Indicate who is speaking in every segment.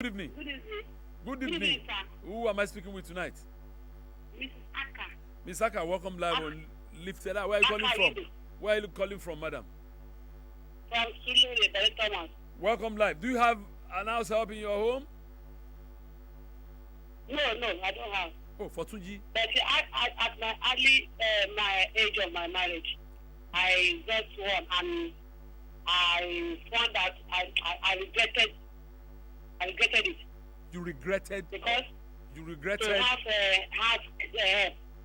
Speaker 1: Good evening.
Speaker 2: Good evening.
Speaker 1: Good
Speaker 2: Good
Speaker 1: evening.
Speaker 2: evening, sir.
Speaker 1: Who am I speaking with tonight?
Speaker 2: Mrs. Aka.
Speaker 1: Miss Aka, welcome live on Lifted Up. Where are you calling
Speaker 2: Aka
Speaker 1: from?
Speaker 2: Ido.
Speaker 1: Where are you calling from, madam?
Speaker 2: From Sulu, the Thomas.
Speaker 1: Welcome live. Do you have an house help in your home?
Speaker 2: No, I don't have.
Speaker 1: Oh, for Tunji.
Speaker 2: But at my early my age of my marriage, I got one and I found that I regretted it
Speaker 1: You regretted.
Speaker 2: because
Speaker 1: You
Speaker 2: to
Speaker 1: regretted.
Speaker 2: have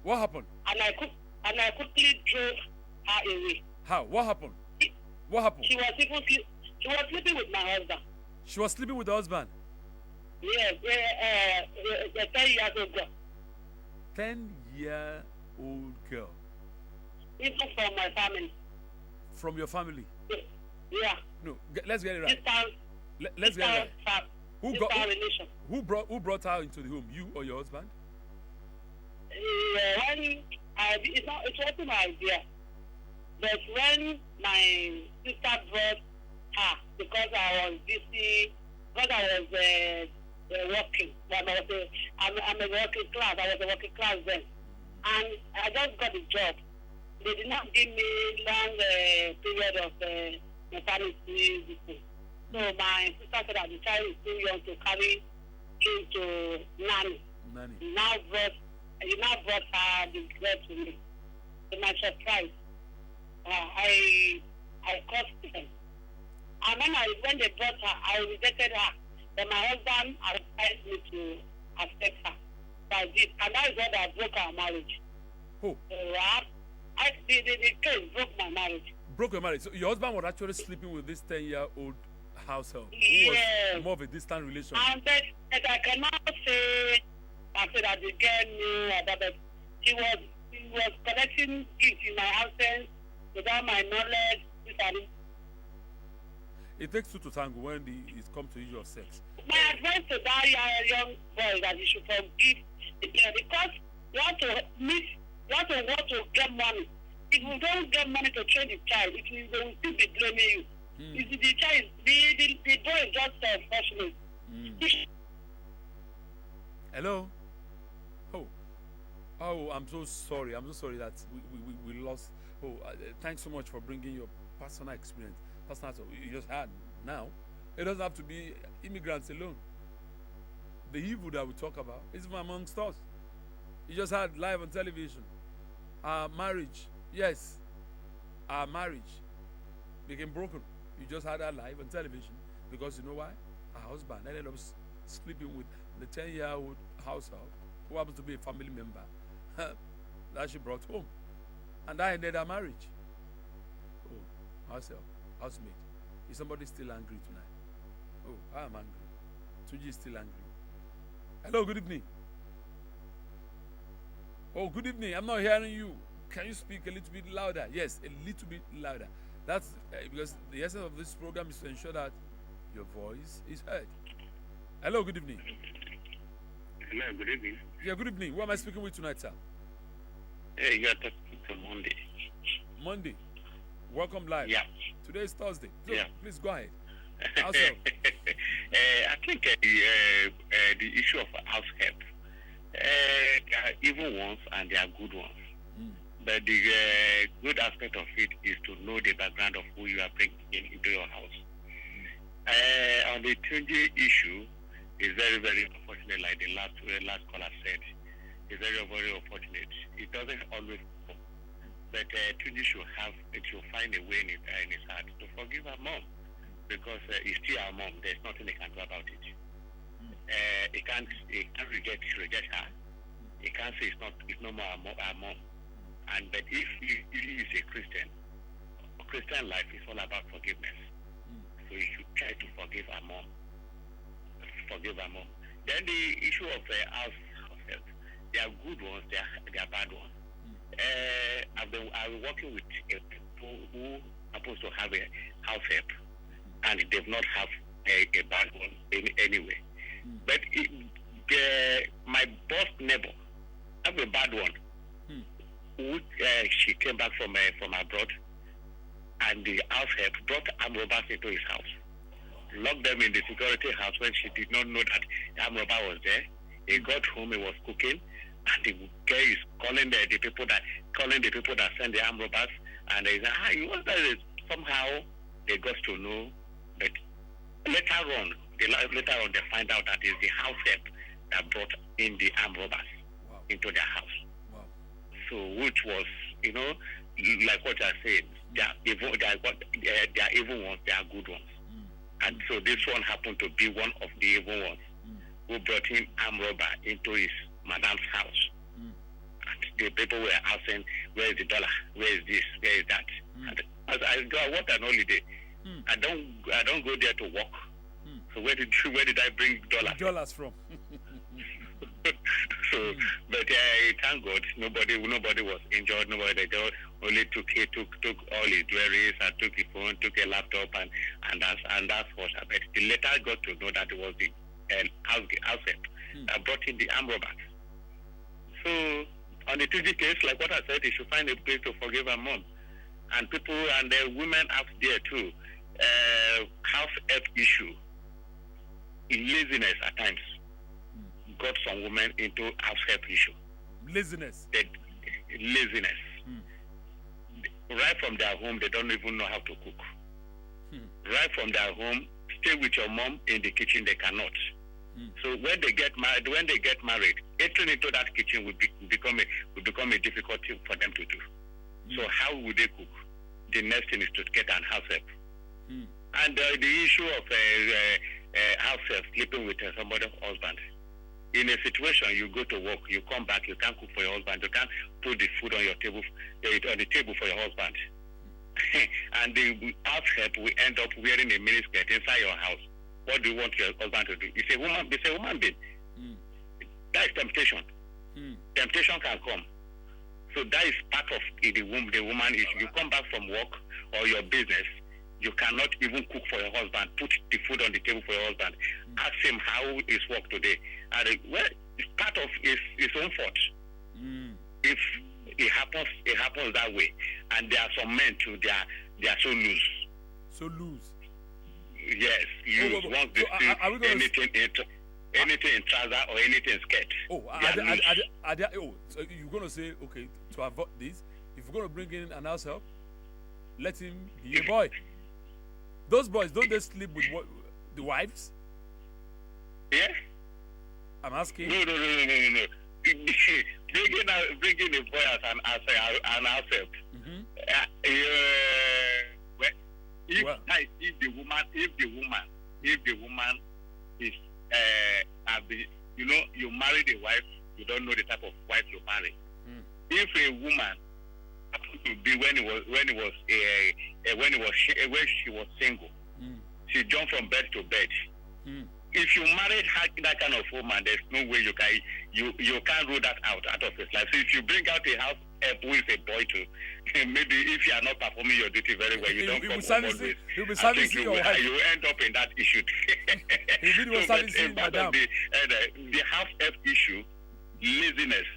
Speaker 1: What happened?
Speaker 2: and I quickly drove her away.
Speaker 1: How? What happened? What happened?
Speaker 2: She was sleeping with my husband.
Speaker 1: She was sleeping with the husband.
Speaker 2: Yes, 10 years ago.
Speaker 1: 10-year-old girl
Speaker 2: Even from my family.
Speaker 1: from your family.
Speaker 2: Yeah.
Speaker 1: No, let's get it right.
Speaker 2: Distant,
Speaker 1: Let's get it right.
Speaker 2: distant,
Speaker 1: Who
Speaker 2: distant relation.
Speaker 1: who brought her into the home? You or your husband?
Speaker 2: It wasn't my idea. But when my sister brought her, because I was busy, because I was working. I'm a working class. I was a working class then. And I just got a job. They did not give me long period of maternity. So my sister said that the child is too young to carry him to nanny. He now brought her the girl to me. To my surprise, I cursed them. And when they brought her, I rejected her. But my husband advised me to accept her. So I did. And that is what I broke our marriage.
Speaker 1: Who?
Speaker 2: So the case broke my marriage.
Speaker 1: Broke your marriage. So your husband was actually sleeping with this 10-year-old house help. Who
Speaker 2: Yes.
Speaker 1: was more of a distant relation.
Speaker 2: And but I cannot say that the girl knew about it. She was collecting gifts in my absence without my knowledge.
Speaker 1: It takes two to tango when it comes to issue of sex.
Speaker 2: My advice to that young boy that you should forgive the girl because you have to want to get money. If you don't get money to train the child, they will still be blaming you. The child, the boy is just unfortunate.
Speaker 1: Hello? Oh, I'm so sorry. I'm so sorry that we lost. Thanks so much for bringing your personal experience. Personal, you just had now. It doesn't have to be immigrants alone. The evil that we talk about is from amongst us. You just had live on television. Our marriage, yes, our marriage became broken. You just had that live on television because you know why? Our husband ended up sleeping with the 10-year-old house help who happens to be a family member that she brought home, and that ended our marriage. Oh, housemate, is somebody still angry tonight? Oh, I am angry. Tuji is still angry. Hello, good evening. Oh, good evening. I'm not hearing you. Can you speak a little bit louder? Yes, a little bit louder. That's because the essence of this program is to ensure that your voice is heard. Hello, good evening.
Speaker 3: Hello, good evening.
Speaker 1: Yeah, good evening. Who am I speaking with tonight, sir?
Speaker 3: Hey, you are talking to Monday.
Speaker 1: Monday. Welcome live.
Speaker 3: Yeah.
Speaker 1: Today is Thursday. So,
Speaker 3: Yeah.
Speaker 1: please go ahead. House help.
Speaker 3: I think the issue of house help, there are evil ones and there are good ones. But the good aspect of it is to know the background of who you are bringing into your house. On the Tunji issue, it's very, very unfortunate, like the last caller said. It's very, very unfortunate. It doesn't always go. But Tunji should find a way in his heart to forgive her mom. Because it's still our mom. There's nothing they can do about it. He can't reject her. He can't say it's no more our mom. But if he is a Christian life is all about forgiveness. So he should try to forgive her mom. Then the issue of house help, there are good ones, there are bad ones. I've been working with people who are supposed to have a house help, and they've not have a bad one anyway. But my boss neighbor have a bad one. She came back from abroad, and the house help brought armed robbers into his house. locked them in the security house when she did not know that the armed robber was there. He got home, he was cooking, and the guy is calling the people that send the armed robbers, and they say, you want that? Somehow they got to know, but later on they find out that it's the house help that brought in the armed robbers into their house.
Speaker 1: Wow.
Speaker 3: So, which was, like what I said, they are evil ones, they are good ones. And so this one happened to be one of the evil ones who brought in armed robber into his madam's house. And the people were asking, where is the dollar? Where is this? Where is that? And as I want an holiday. I don't go there to work. So where did I bring dollars
Speaker 1: from?
Speaker 3: So, but thank God, nobody was injured. Nobody. They only took all his jewelry and took his phone, took a laptop, and that's what happened. But the later got to know that it was the house help that brought in the armed robbers. So on the 2G case, like what I said, they should find a place to forgive her mom, and people and the women out there too. House help issue, laziness at times got some women into house help issue.
Speaker 1: Laziness.
Speaker 3: Laziness. Right from their home, they don't even know how to cook. Right from their home, stay with your mom in the kitchen, they cannot. So when they get married, entering into that kitchen will become a difficulty for them to do. So how would they cook? The next thing is to get an house help. And the issue of house help, sleeping with somebody's husband. In a situation, you go to work, you come back, you can't cook for your husband, you can't put the food on your table, on the table for your husband. And the house help will end up wearing a miniskirt inside your house. What do you want your husband to do? It's a woman being. That is temptation. Temptation can come. So that is part of the woman issue. You come back from work or your business, you cannot even cook for your husband, put the food on the table for your husband. Ask him how is work today. And it's part of his own fault. If it happens that way. And there are some men too, they are so loose.
Speaker 1: So loose.
Speaker 3: Yes, loose. Once they see anything in trouser or anything in skirt.
Speaker 1: So you're gonna say, okay, to avoid this, if you're gonna bring in an house help, let him be a boy. Those boys, don't they sleep with the wives?
Speaker 3: Yeah.
Speaker 1: I'm asking.
Speaker 3: No. Bringing a boy as an house help. If the woman is you married a wife, you don't know the type of wife you marry. If a woman happened to be when she was single, she jumped from bed to bed. If you married that kind of woman, there's no way you can't rule that out of his life. So if you bring out a house help who is a boy too, maybe if you are not performing your duty very well, you don't come home always. I think you end up in that issue. The house help issue, laziness,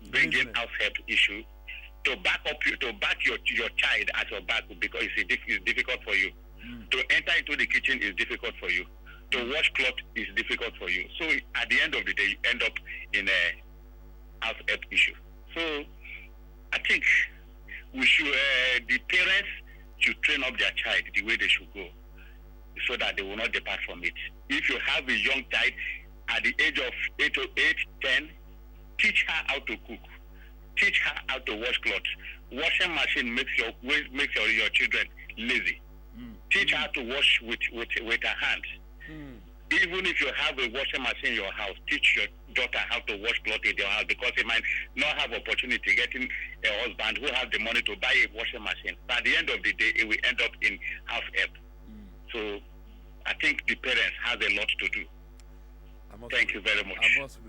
Speaker 3: bringing house help issue to back your child at your back because it's difficult for you. To enter into the kitchen is difficult for you. To wash clothes is difficult for you. So at the end of the day, you end up in a house help issue. So I think we should, the parents should train up their child the way they should go so that they will not depart from it. If you have a young child at the age of 8 to 10, teach her how to cook. Teach her how to wash clothes. Washing machine makes your children lazy. Teach her to wash with her hands. Even if you have a washing machine in your house, teach your daughter how to wash clothes in your house because they might not have opportunity getting a husband who has the money to buy a washing machine. But at the end of the day, it will end up in house help. So I think the parents have a lot to do. Thank you very much.
Speaker 1: I must